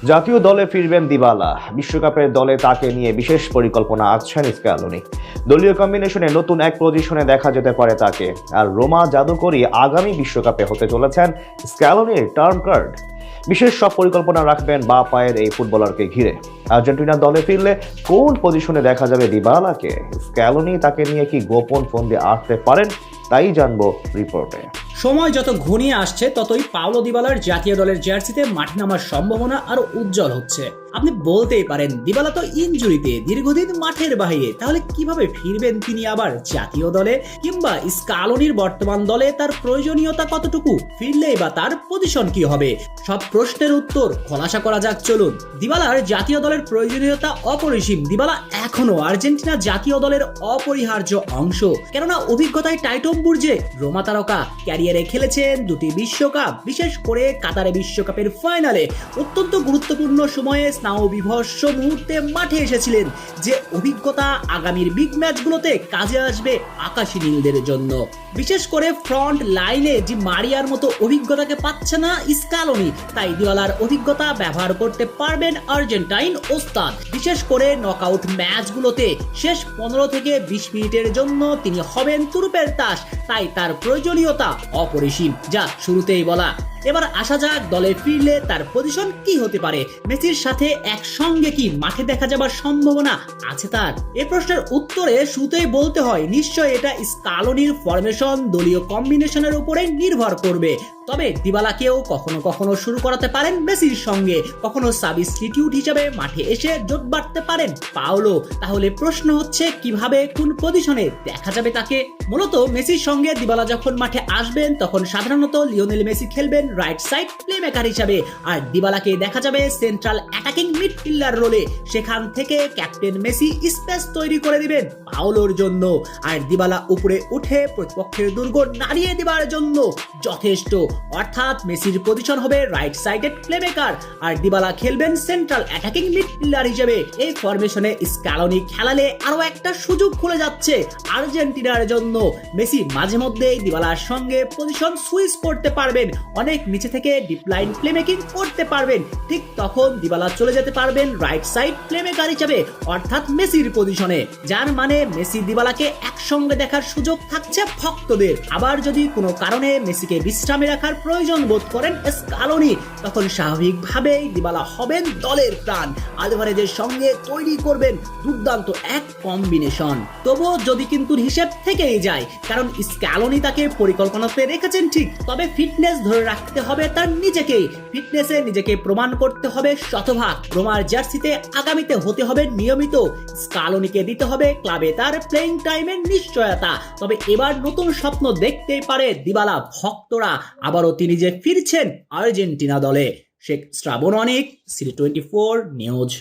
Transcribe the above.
জাতীয় দলে ফিরবেন দিবালা। বিশ্বকাপের দলে তাকে নিয়ে বিশেষ পরিকল্পনা আছেন স্ক্যালোনি। দলীয় কম্বিনেশনে নতুন এক পজিশনে দেখা যেতে পারে তাকে। আর রোমা জাদুকরী আগামী বিশ্বকাপে হতে চলেছেন স্ক্যালোনির টার্ন কার্ড। বিশেষ সব পরিকল্পনা রাখবেন বা পায়ের এই ফুটবলারকে ঘিরে। আর্জেন্টিনা দলে ফিরলে কোন পজিশনে দেখা যাবে দিবালাকে? স্ক্যালোনি তাকে নিয়ে কি গোপন ফন্দি আঁটতে পারেন? তাই জানবো রিপোর্টে। সময় যত ঘনিয়ে আসছে ততই পাওলো দিবালার জাতীয় দলের জার্সিতে মাঠে নামার সম্ভাবনা আরো উজ্জ্বল হচ্ছে। আপনি বলতেই পারেন দিবালা তো ইনজুরিতে দীর্ঘদিন মাঠের বাইরে, তাহলে কিভাবে ফিরবেন তিনি আবার জাতীয় দলে? কিংবা স্কালোনির বর্তমান দলে তার প্রয়োজনীয়তা কতটুকু? ফিরলেই বা তার পজিশন কি হবে? সব প্রশ্নের উত্তর খোলাসা করা যাক, চলুন। দিবালার জাতীয় দলের প্রয়োজনীয়তা অপরিসীম। দিবালা এখনো আর্জেন্টিনা জাতীয় দলের অপরিহার্য অংশ, কেননা অভিজ্ঞতায় টাইটম্বুর্জে রোমা তারকা ক্যারিয়ারে খেলেছেন দুটি বিশ্বকাপ, বিশেষ করে কাতারে বিশ্বকাপের ফাইনালে অত্যন্ত গুরুত্বপূর্ণ সময়ে স্নায়ুবিভৎস মুহূর্তে মাঠে এসেছিলেন। যে অভিজ্ঞতা আগামীর বিগ ম্যাচগুলোতে কাজে আসবে আকাশী নীলদের জন্য। বিশেষ করে ফ্রন্ট লাইনে যে মারিয়ার মতো অভিজ্ঞতাকে পাচ্ছে না স্কালোনি, তাই দিবালার অভিজ্ঞতা ব্যবহার করতে পারবেন আর্জেন্টাইন ওস্তাদ। বিশেষ করে নকআউট ম্যাচগুলোতে শেষ 15 থেকে 20 মিনিটের জন্য তিনি হবেন তুরুপের তাস, তাই তার প্রয়োজনীয়তা অপরিসীম, যা শুরুতেই বলা। এবার আসা যাক দলে ফিরলে তার পজিশন কি হতে পারে। মেসির সাথে একসঙ্গে কি মাঠে দেখা যাবার সম্ভাবনা আছে তার? এই প্রশ্নের উত্তরে শুরুতেই বলতে হয় নিশ্চয় এটা স্কালোনির ফরমেশন, দলীয় কম্বিনেশনের উপরে নির্ভর করবে। তবে দিবালাকেও কখনো কখনো শুরু করাতে পারেন মেসির সঙ্গে, কখনো সাবস্টিটিউট হিসেবে মাঠে এসে জোট বাড়তে পারেন পাওলো। তাহলে প্রশ্ন হচ্ছে কিভাবে, কোন পজিশনে দেখা যাবে তাকে? মূলত মেসির সঙ্গে দিবালা যখন মাঠে আসবেন তখন সাধারণত লিওনেল মেসি খেলবেন রাইট সাইড প্লেমেকার হিসাবে, আর দিবালাকে দেখা যাবে সেন্ট্রাল অ্যাটাকিং মিডফিল্ডার রোলে। সেখান থেকে ক্যাপ্টেন মেসি স্পেস তৈরি করে দিবেন পাওলোর জন্য, আর দিবালা উপরে উঠে প্রতিপক্ষের দুর্গ নাড়িয়ে দেবার জন্য যথেষ্ট। অর্থাৎ মেসির পজিশন হবে রাইট সাইডেড প্লেমেকার, আর দিবালা খেলবেন সেন্ট্রাল অ্যাটাকিং মিডফিল্ডার হিসেবে। এই ফরমেশনে স্কালোনি খেলালে আরো একটা সুযোগ খুলে যাচ্ছে আর্জেন্টিনার জন্য। মেসি মাঝে মধ্যেই দিবালার সঙ্গে পজিশন সুইচ করতে পারবেন, অনেক নিচে থেকে ডিপ লাইন প্লেমেকিং করতে পারবেন। ঠিক তখন দিবালা চলে যেতে পারবেন রাইট সাইড প্লেমেকার হিসেবে, অর্থাৎ মেসির পজিশনে। যার মানে মেসি দিবালাকে একসঙ্গে দেখার সুযোগ থাকছে ভক্তদের। আবার যদি কোনো কারণে মেসিকে বিশ্রামে রাখার প্রয়োজন বোধ করেন স্কালোনি, তখন স্বাভাবিকভাবেই দিবালা হবেন দলের প্রাণ। আলভারেজের সঙ্গে তৈরি করবেন দুর্দান্ত এক কম্বিনেশন। তবুও যদি কিন্তু হিসেব থেকেই যায়, কারণ স্কালোনি তাকে পরিকল্পনাতে রেখেছেন ঠিক, তবে ফিটনেস ধরে রাখতে হবে তার নিজেকেই। ফিটনেসে নিজেকে প্রমাণ করতে হবে শতভাগ। রোমার জার্সিতে আগামীতে হতে হবে নিয়মিত। স্কালোনিকে দিতে হবে ক্লাবে তার প্লেইং টাইমের নিশ্চয়তা। তবে এবার নতুন স্বপ্ন দেখতেই পারে দিবালা ভক্তরা, আবারও তিনি যে ফিরছেন আর্জেন্টিনা দলে। শেখ শ্রাবণ অনেক, সিটি 24 নিউজ।